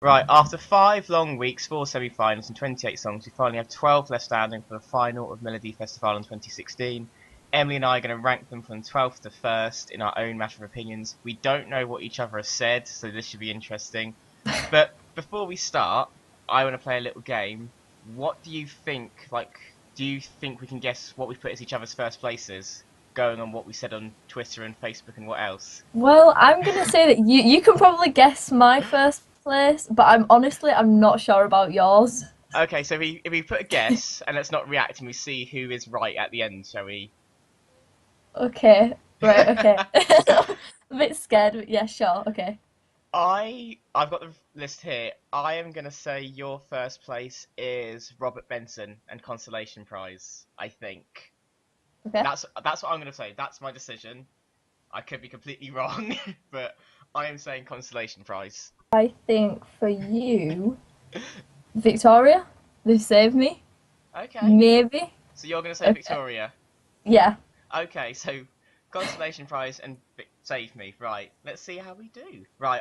Right, after 5 long weeks, 4 semi-finals and 28 songs, we finally have 12 left standing for the final of Melodifestivalen 2016. Emily and I are going to rank them from 12th to 1st in our own matter of opinions. We don't know what each other has said, so this should be interesting. But before we start, I want to play a little game. What do you think, do you think we can guess what we put as each other's first places, going on what we said on Twitter and Facebook and what else? Well, I'm gonna say that you can probably guess my first place, but I'm not sure about yours. Okay, so if we put a guess and let's not react and we see who is right at the end, shall we? Okay, right, okay. A bit scared, but yeah, sure, okay. I've got the list here. I am gonna say your first place is Robert Benson and Consolation Prize. I think Okay. that's what I'm gonna say. That's my decision. I could be completely wrong, but I am saying Consolation Prize. I think for you, Victoria, they saved me. Okay, Maybe. so you're gonna say Okay. Victoria. Yeah. Okay, so Consolation Prize and Save Me. Right, let's see how we do. Right,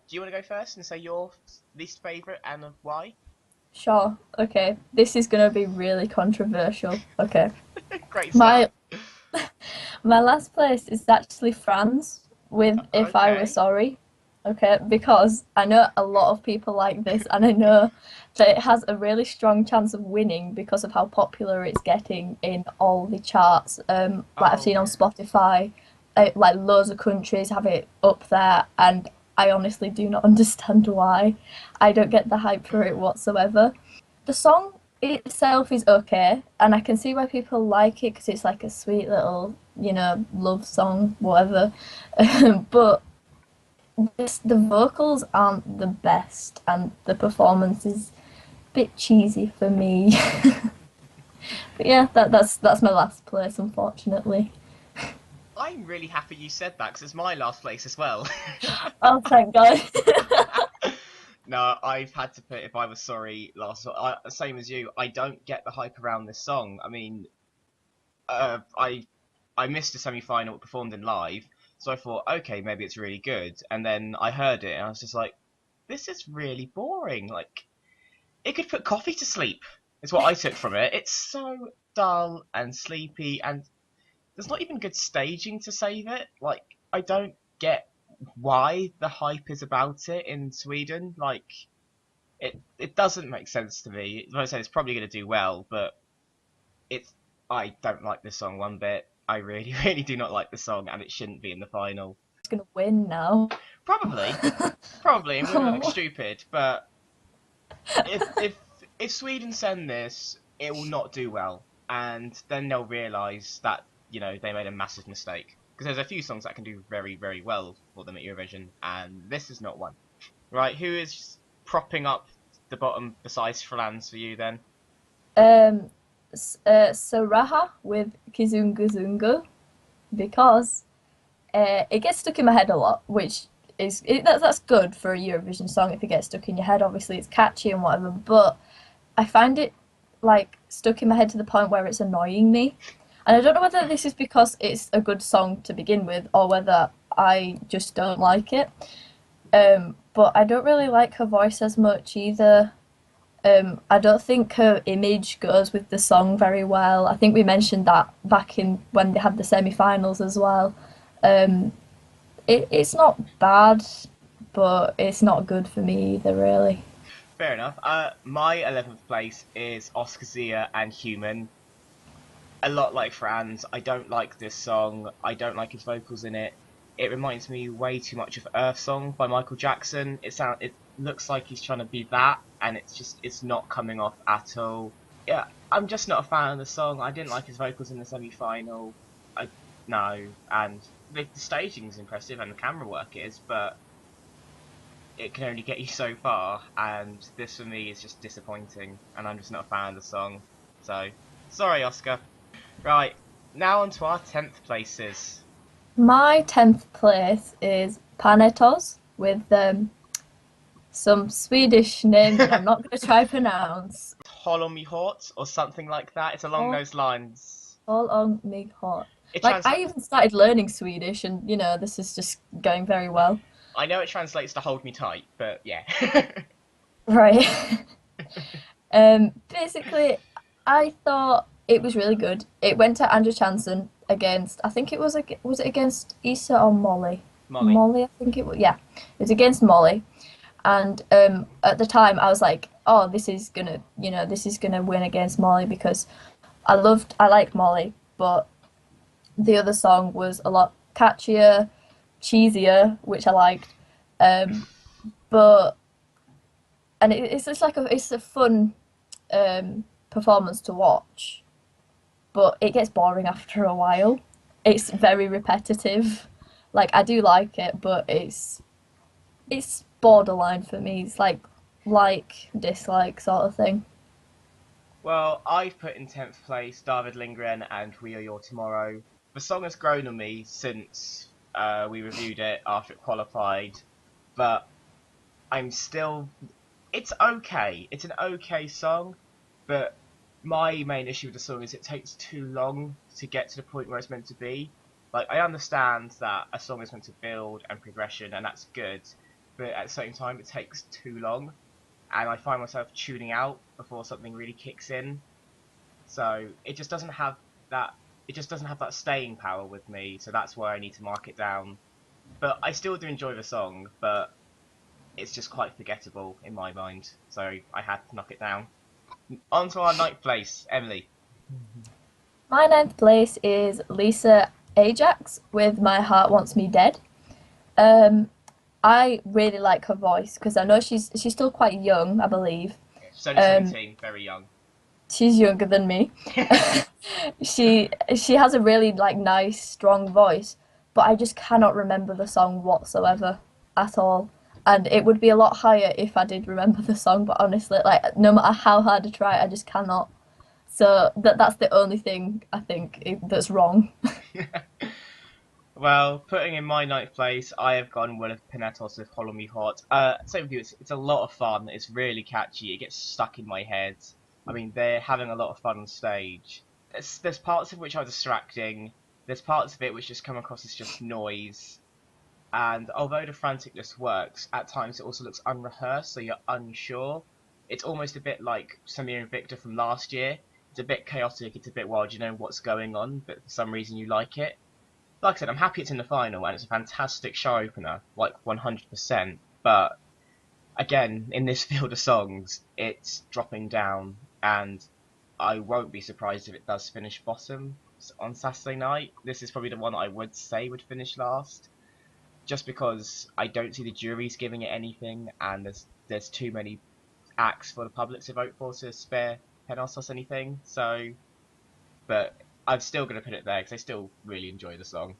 do you want to go first and say your least favourite and why? Sure. Okay. This is gonna be really controversial. Okay. Great start. My my last place is actually France with If I Were Okay. Sorry. Okay, because I know a lot of people like this, and I know that it has a really strong chance of winning because of how popular it's getting in all the charts. Like I've Oh seen on yeah. Spotify, like loads of countries have it up there, and I honestly do not understand why. I don't get the hype for it whatsoever. The song itself is okay, and I can see why people like it because it's like a sweet little, love song, whatever. But the vocals aren't the best, and the performance is a bit cheesy for me. But yeah, that's my last place, unfortunately. I'm really happy you said that because it's my last place as well. Oh, thank God. No, I've had to put If I Was Sorry last. Same as you. I don't get the hype around this song. I mean, I missed the semi-final it performed in live, so I thought, okay, maybe it's really good. And then I heard it, and I was just like, this is really boring. Like, it could put coffee to sleep. Is what I took from it. It's so dull and sleepy, and there's not even good staging to save it. Like, I don't get why the hype is about it in Sweden. Like, it doesn't make sense to me. Like I said, it's probably going to do well, but it's I don't like this song one bit. I really, really do not like the song, and it shouldn't be in the final. It's gonna win now. Probably, probably, and we're gonna look stupid. But if if if Sweden send this, it will not do well, and then they'll realise that they made a massive mistake. Because there's a few songs that can do very, very well for them at Eurovision, and this is not one. Right, who is propping up the bottom besides Frans for you then? Um, Saraha with Kizungu Zungu because it gets stuck in my head a lot, which that's good for a Eurovision song if it gets stuck in your head. Obviously, it's catchy and whatever, but I find it like stuck in my head to the point where it's annoying me. And I don't know whether this is because it's a good song to begin with or whether I just don't like it. But I don't really like her voice as much either. I don't think her image goes with the song very well. I think we mentioned that back in when they had the semi-finals as well. Um, it's not bad, but it's not good for me either, really. Fair enough. My 11th place is Oscar Zia and Human. A lot like Franz, I don't like this song. I don't like his vocals in it. It reminds me way too much of Earth Song by Michael Jackson. It looks like he's trying to be that, and it's not coming off at all. Yeah, I'm just not a fan of the song. I didn't like his vocals in the semi-final. I no, and the staging is impressive and the camera work is, but it can only get you so far, and this for me is just disappointing, and I'm just not a fan of the song. So, sorry, Oscar. Right, now on to our 10th places. My 10th place is Panetos with some Swedish name that I'm not going to try pronounce. Holomy Hort or something like that. It's along All, those lines. all on me hot. It Like, trans. I even started learning Swedish, and this is just going very well. I know it translates to hold me tight, but yeah. Right. Basically, I thought it was really good. It went to Andrew Chanson against, I think it was it against Issa or Molly? Molly. Molly, I think it was. Yeah, it was against Molly. And at the time, I was like, oh, this is gonna win against Molly because I like Molly, but the other song was a lot catchier, cheesier, which I liked. Um, but it's just like it's a fun performance to watch, but it gets boring after a while. It's very repetitive. Like I do like it, but it's borderline for me. It's like dislike sort of thing. Well, I've put in 10th place David Lindgren and We Are Your Tomorrow. The song has grown on me since we reviewed it after it qualified, but I'm still. It's okay. It's an okay song, but my main issue with the song is it takes too long to get to the point where it's meant to be. Like, I understand that a song is meant to build and progression, and that's good, but at the same time, it takes too long, and I find myself tuning out before something really kicks in. So it just doesn't have that. It just doesn't have that staying power with me. So that's why I need to mark it down. But I still do enjoy the song, but it's just quite forgettable in my mind. So I had to knock it down. On to our ninth place, Emily. My ninth place is Lisa Ajax with My Heart Wants Me Dead. Um, I really like her voice because I know she's still quite young, I believe. She's only Um, 17, very young. she's younger than me. She has a really like nice, strong voice, but I just cannot remember the song whatsoever at all. And it would be a lot higher if I did remember the song, but honestly, like no matter how hard I try, I just cannot. So that's the only thing I think that's wrong. Well, putting in my ninth place, I have gone with Pinetos with Hollow Me Hot. Same with you, it's a lot of fun. It's really catchy. It gets stuck in my head. I mean, they're having a lot of fun on stage. There's parts of which are distracting. There's parts of it which just come across as just noise. And although the franticness works, at times it also looks unrehearsed, so you're unsure. It's almost a bit like Samir and Victor from last year. It's a bit chaotic, it's a bit wild, you know what's going on, but for some reason you like it. Like I said, I'm happy it's in the final and it's a fantastic show opener, like 100%. But again, in this field of songs, it's dropping down, and I won't be surprised if it does finish bottom on Saturday night. This is probably the one I would say would finish last, just because I don't see the juries giving it anything, and there's too many acts for the public to vote for to spare Penossos anything. So, but I'm still gonna put it there because I still really enjoy the song.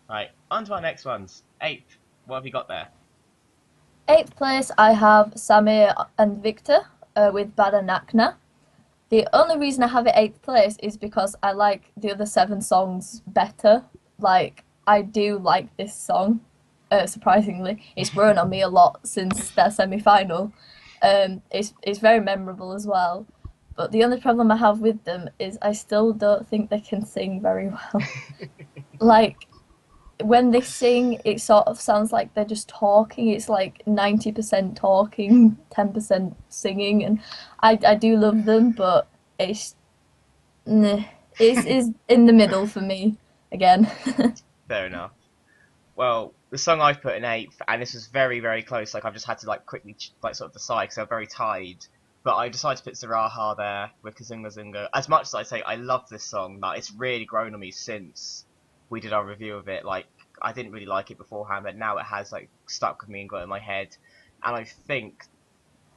Right, on to our next ones. Eighth, what have you got there? Eighth place, I have Samir and Victor with Badanakna. The only reason I have it eighth place is because I like the other seven songs better. Like, I do like this song, surprisingly. It's grown on me a lot since their semi final. It's very memorable as well. But the only problem I have with them is I still don't think they can sing very well. Like, when they sing, it sort of sounds like they're just talking. It's like 90% talking, 10% singing, and I do love them, but it's nah, it's in the middle for me again. Fair enough. Well, the song I've put in eighth, and this was very, very close. Like I've just had to like quickly like sort of decide because I'm very tired. But I decided to put Zaraha there with Kazunga Zunga. As much as I say I love this song, like it's really grown on me since we did our review of it. Like I didn't really like it beforehand, but now it has like stuck with me and got in my head. And I think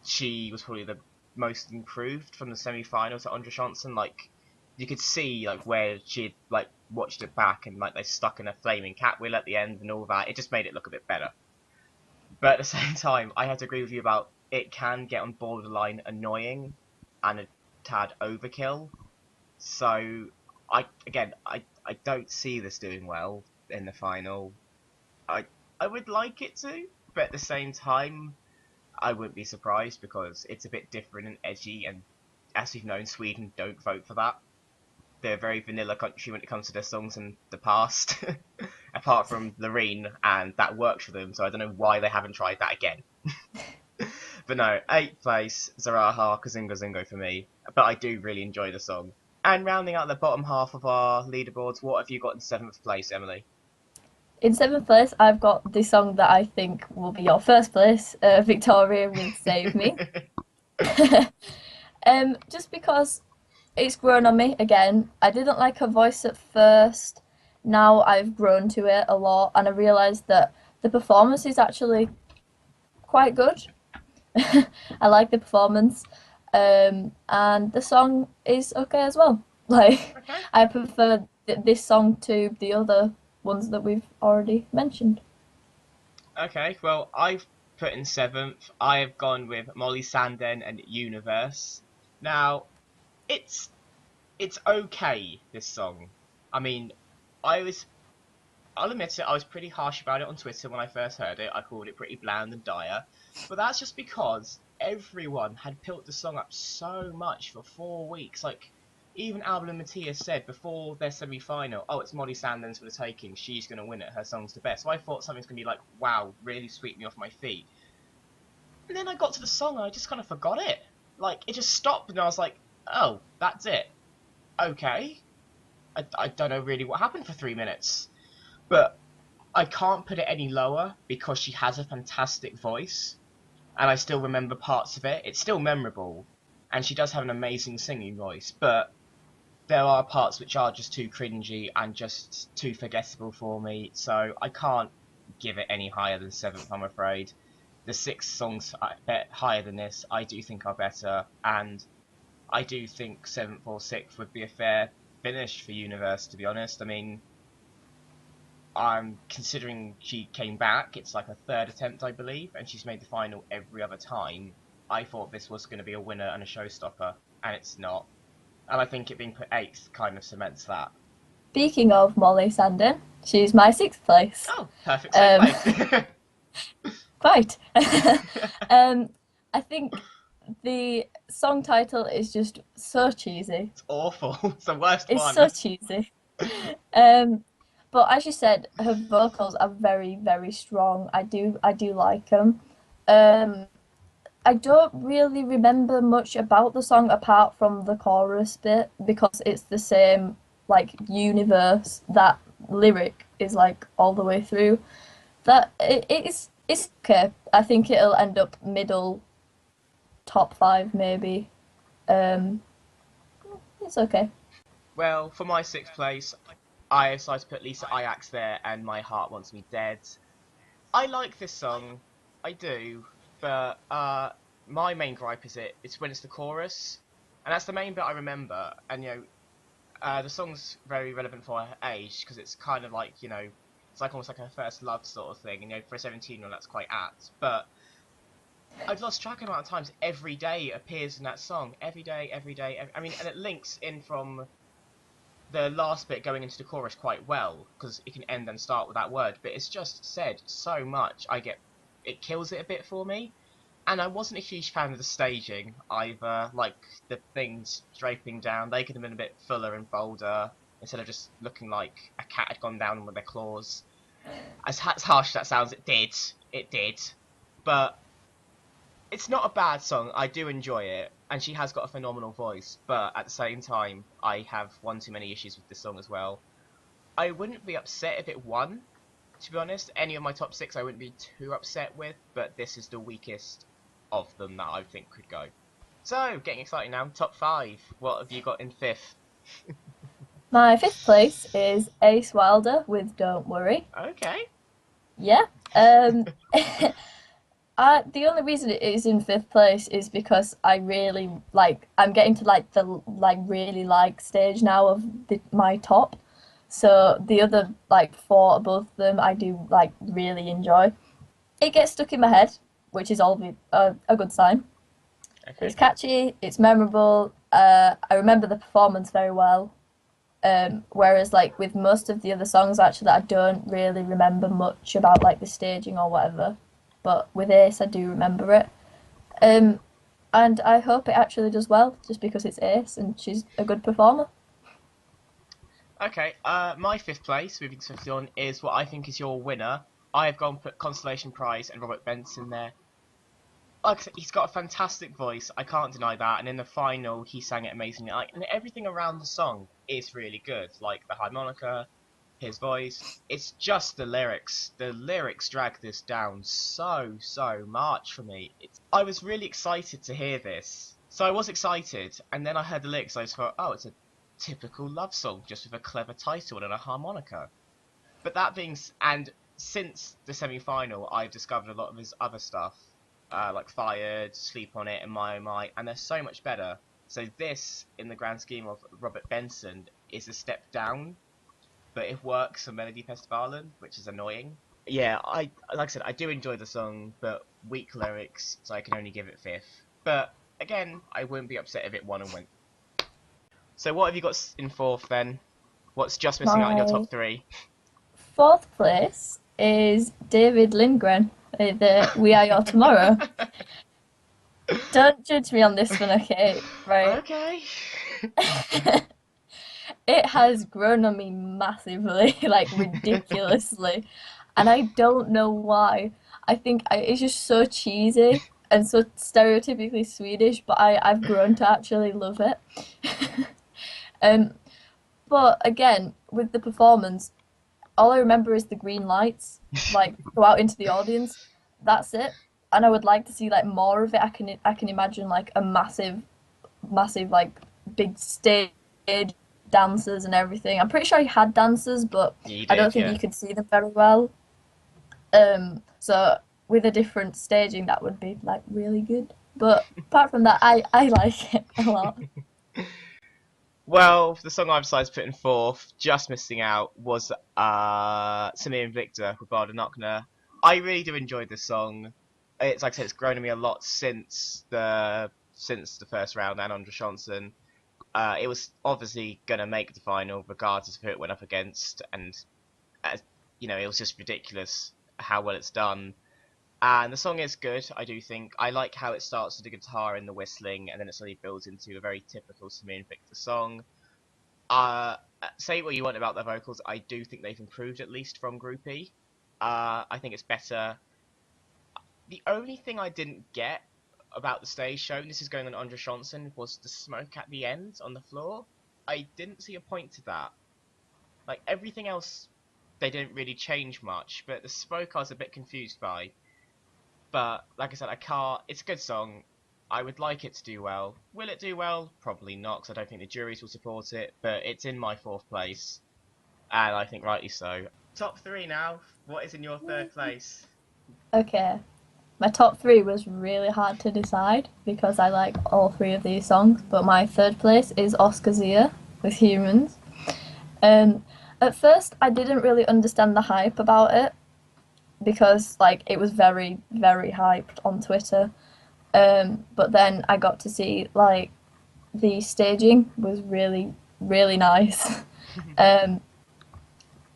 she was probably the most improved from the semi-finals at Andre Johnson. Like you could see like where she'd like watched it back and like they stuck in a flaming cat wheel at the end and all that. It just made it look a bit better. But at the same time, I have to agree with you about it can get on borderline annoying and a tad overkill. So I don't see this doing well in the final. I I would like it to, but at the same time I wouldn't be surprised because it's a bit different and edgy, and as we've known, Sweden don't vote for that. They're a very vanilla country when it comes to their songs in the past, apart from Loreen, and that worked for them. So I don't know why they haven't tried that again. But no, eighth place, Zaraha, Kazingo Zingo for me. But I do really enjoy the song. And rounding out the bottom half of our leaderboards, what have you got in seventh place, Emily? In seventh place, I've got the song that I think will be your first place, Victoria with Save Me. Just because it's grown on me again. I didn't like her voice at first. Now I've grown to it a lot, and I realised that the performance is actually quite good. I like the performance, and the song is okay as well. Like, Okay. I prefer this song to the other ones that we've already mentioned. Okay, well, I've put in seventh. I have gone with Molly Sanden and Universe. Now, it's it's okay, this song. I mean, I was I'll admit it, I was pretty harsh about it on Twitter when I first heard it. I called it pretty bland and dire. But that's just because everyone had built the song up so much for 4 weeks. Like, even Alba and Matthias said before their semi final, oh, it's Molly Sanders for the taking. She's going to win it. Her song's the best. So I thought something's going to be like, wow, really sweep me off my feet. And then I got to the song and I just kind of forgot it. Like, it just stopped and I was like, oh, that's it. Okay. I don't know really what happened for 3 minutes. But I can't put it any lower because she has a fantastic voice, and I still remember parts of it. It's still memorable, and she does have an amazing singing voice, but there are parts which are just too cringy and just too forgettable for me, so I can't give it any higher than seventh, I'm afraid. The six songs higher than this, I do think are better, and I do think seventh or sixth would be a fair finish for Universe, to be honest. I mean, I'm considering she came back. It's like a third attempt, I believe, and she's made the final every other time. I thought this was going to be a winner and a showstopper, and it's not. And I think it being put eighth kind of cements that. Speaking of Molly Sandon, she's my sixth place. Oh, perfect same Um, place. quite. um, I think the song title is just so cheesy. It's awful. It's the worst It's one. so cheesy. Um, but as you said, her vocals are very, very strong. I do like them. Um, I don't really remember much about the song apart from the chorus bit because it's the same like universe that lyric is like all the way through. That it's okay. I think it'll end up middle top five maybe. Um, it's okay. Well, for my sixth place, I decided to put Lisa Ajax there, and My Heart Wants Me Dead. I like this song, I do, but my main gripe is it's when it's the chorus, and that's the main bit I remember. And the song's very relevant for her age because it's kind of like it's like almost like her first love sort of thing. And for a 17-year-old, that's quite apt. But I've lost track of the amount of times every day appears in that song. Every day, every day. I mean, and it links in from the last bit going into the chorus quite well because it can end and start with that word. But it's just said so much. It kills it a bit for me. And I wasn't a huge fan of the staging either. Like the things draping down, they could have been a bit fuller and bolder instead of just looking like a cat had gone down with their claws. As harsh as that sounds, it did. It did. But it's not a bad song. I do enjoy it, and she has got a phenomenal voice. But at the same time, I have one too many issues with this song as well. I wouldn't be upset if it won. To be honest, any of my top six I wouldn't be too upset with, but this is the weakest of them that I think could go. So, getting exciting now. Top five. What have you got in fifth? My fifth place is Ace Wilder with Don't Worry. Okay. Yeah. The only reason it is in fifth place is because I really like I'm getting to like the like really like stage now of my top. So the other like four above them I do like really enjoy. It gets stuck in my head, which is a good sign. Okay. It's catchy, it's memorable. I remember the performance very well. Whereas like with most of the other songs actually I don't really remember much about like the staging or whatever. But with Ace I do remember it. Um, and I hope it actually does well just because it's Ace and she's a good performer. Okay, my fifth place, moving swiftly on, is what I think is your winner. I have gone put Consolation Prize and Robert Benson there. Like I said, he's got a fantastic voice. I can't deny that. And in the final, he sang it amazingly. Like, and everything around the song is really good. Like the harmonica, his voice. It's just the lyrics. The lyrics drag this down so much for me. I was really excited to hear this. So I was excited, and then I heard the lyrics. I just thought, oh, it's a typical love song, just with a clever title and a harmonica. But that being, and since the semi-final, I've discovered a lot of his other stuff, like Fired, Sleep on It, and My Oh My, and they're so much better. So this, in the grand scheme of Robert Benson, is a step down, but it works for Melodifestivalen, which is annoying. Yeah, I like I said, I do enjoy the song, but weak lyrics, so I can only give it fifth. But again, I wouldn't be upset if it won and went. So what have you got in fourth then? What's just missing out in your My top three? fourth place is David Lindgren with We Are Your Tomorrow. Don't judge me on this one, okay? Right. Okay. It has grown on me massively, like ridiculously, and I don't know why. It's just so cheesy and so stereotypically Swedish, but I've grown to actually love it. Um, but again, with the performance, all I remember is the green lights, like go out into the audience. That's it. And I would like to see like more of it. I can imagine like a massive like big stage dancers and everything. I'm pretty sure he had dancers, but You I don't did, think yeah. you could see them very well. So with a different staging, that would be like really good. But apart from that, I like it a lot. Well, the song I've decided to put in fourth, just missing out, was Samir and Victor with Barda Knockner. I really do enjoy this song. It's like I said, it's grown on me a lot since the first round and Andra Johnson. It was obviously gonna make the final regardless of who it went up against, and uh, it was just ridiculous how well it's done. And the song is good, I do think. I like how it starts with the guitar and the whistling, and then it slowly builds into a very typical Samir and Victor song. Say what you want about their vocals, I do think they've improved at least from Group E. I think it's better. The only thing I didn't get about the stage show, and this is going on Andre Johnson, was the smoke at the end on the floor. I didn't see a point to that. Like everything else, they didn't really change much, but the smoke I was a bit confused by. But like I said, I can't. It's a good song. I would like it to do well. Will it do well? Probably not, because I don't think the juries will support it. But it's in my fourth place, and I think rightly so. Top three now. What is in your third place? Okay. My top three was really hard to decide because I like all three of these songs, but my third place is Oscar Zia with Humans. Um, at first, I didn't really understand the hype about it because like it was very hyped on Twitter. But then I got to see like the staging was really nice. um,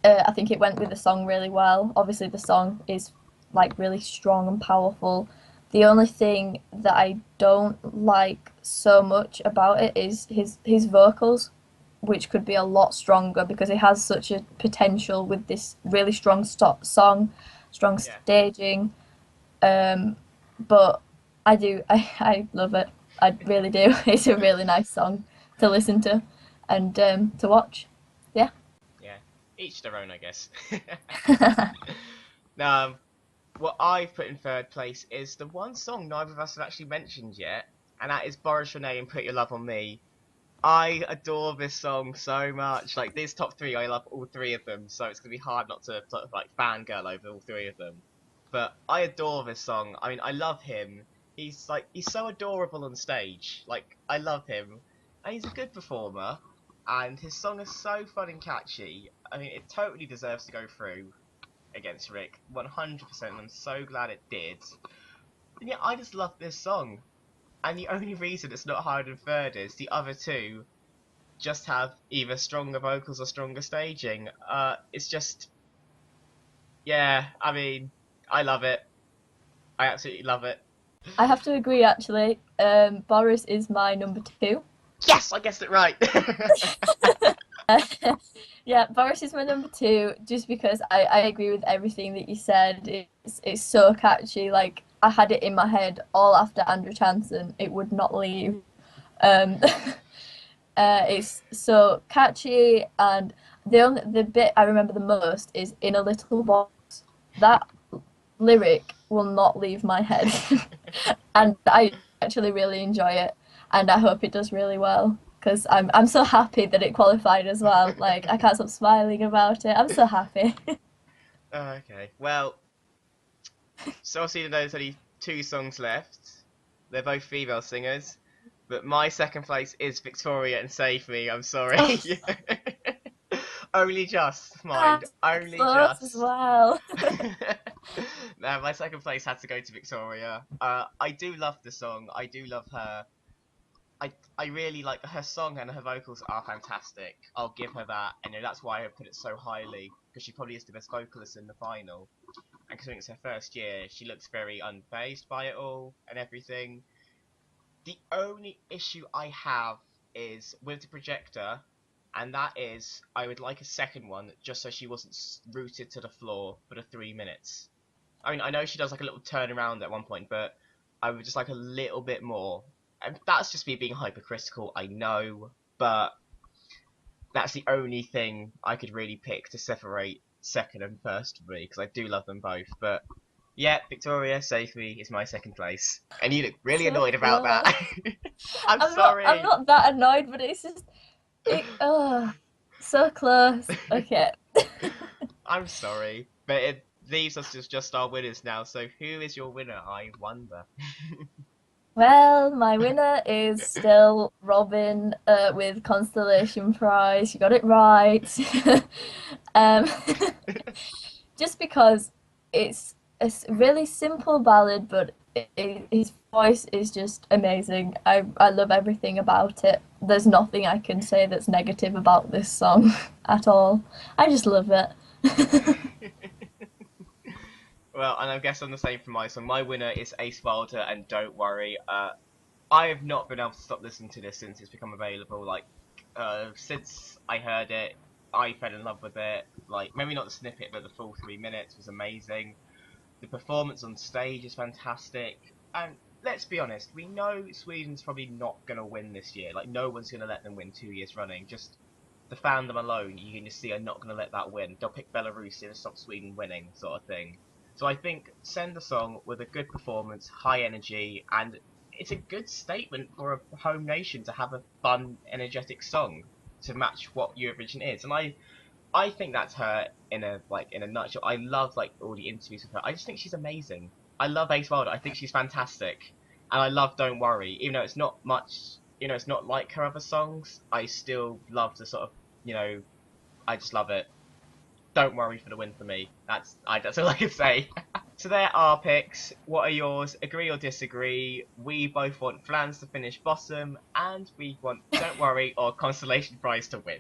I think it went with the song really well. Obviously, the song is like really strong and powerful. The only thing that I don't like so much about it is his vocals, which could be a lot stronger because it has such a potential with this really strong song, strong Yeah, staging. Um, but I love it. I really do. It's a really nice song to listen to and to watch. Yeah. yeah. Each their own, I guess. Now, what I've put in third place is the one song neither of us have actually mentioned yet, and that is Boris Renee and Put Your Love on Me. I adore this song so much. Like this top three, I love all three of them, so it's gonna be hard not to sort of like fangirl over all three of them. But I adore this song. I mean, I love him. He's so adorable on stage. Like I love him, and he's a good performer. And his song is so fun and catchy. I mean, it totally deserves to go through against Rick, 100%. I'm so glad it did. And yeah, I just love this song. And the only reason it's not higher than third is the other two just have either stronger vocals or stronger staging. It's just, yeah, I mean, I love it. I absolutely love it. I have to agree actually. Boris is my number two. Yes, I guessed it right. Yeah, Boris is my number two, just because I agree with everything that you said. It's so catchy. Like I had it in my head all after Andrew Chanson. It would not leave. Um, it's so catchy, and the bit I remember the most is "In a Little Box." That lyric will not leave my head, and I actually really enjoy it, and I hope it does really well because I'm so happy that it qualified as well. Like I can't stop smiling about it. I'm so happy. Okay. Well, so obviously there's only two songs left. They're both female singers, but my second place is Victoria and Save Me. I'm sorry. Oh, Only just, mind. that's Only close as just. well. No, my second place had to go to Victoria. I do love the song. I do love her. I really like her song, and her vocals are fantastic. I'll give her that, and that's why I put it so highly, because she probably is the best vocalist in the final. And considering it's her first year, she looks very unfazed by it all and everything. The only issue I have is with the projector, and that is I would like a second one just so she wasn't rooted to the floor for the 3 minutes. I mean, I know she does like a little turnaround at one point, but I would just like a little bit more. And that's just me being hypercritical, I know, but that's the only thing I could really pick to separate second and first for me, because I do love them both. But yeah, Victoria Safely is my second place. And you look really So annoyed about close. that. I'm I'm sorry. not that annoyed, but it's just it. Oh, so close. Okay. I'm sorry. But it leaves us as just our winners now. So who is your winner, I wonder? Well, my winner is still Robin with Constellation Prize. You got it right. um, just because it's a really simple ballad, but his voice is just amazing. I love everything about it. There's nothing I can say that's negative about this song at all. I just love it. Well, and I guess I'm the same for my song. My winner is Ace Wilder and Don't Worry. I have not been able to stop listening to this since it's become available. Like, since I heard it, I fell in love with it. Like, maybe not the snippet, but the full 3 minutes was amazing. The performance on stage is fantastic. And let's be honest, we know Sweden's probably not going to win this year. Like, no one's going to let them win 2 years running. Just the fandom alone, you can just see are not going to let that win. They'll pick Belarus and stop Sweden winning, sort of thing. So I think send a song with a good performance, high energy, and it's a good statement for a home nation to have a fun, energetic song to match what Eurovision is. And I think that's her in a nutshell. I love like all the interviews with her. I just think she's amazing. I love Ace Wilder. I think she's fantastic, and I love Don't Worry. Even though it's not much, it's not like her other songs. I still love the sort of, you know, I just love it. Don't Worry for the win for me. That's all I can say. So there are picks. What are yours? Agree or disagree? We both want Flans to finish bottom, and we want Don't Worry or Consolation Prize to win.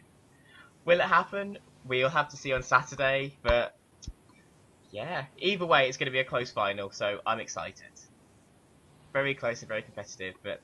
Will it happen? We'll have to see on Saturday, but yeah, either way, it's going to be a close final, so I'm excited. Very close and very competitive, but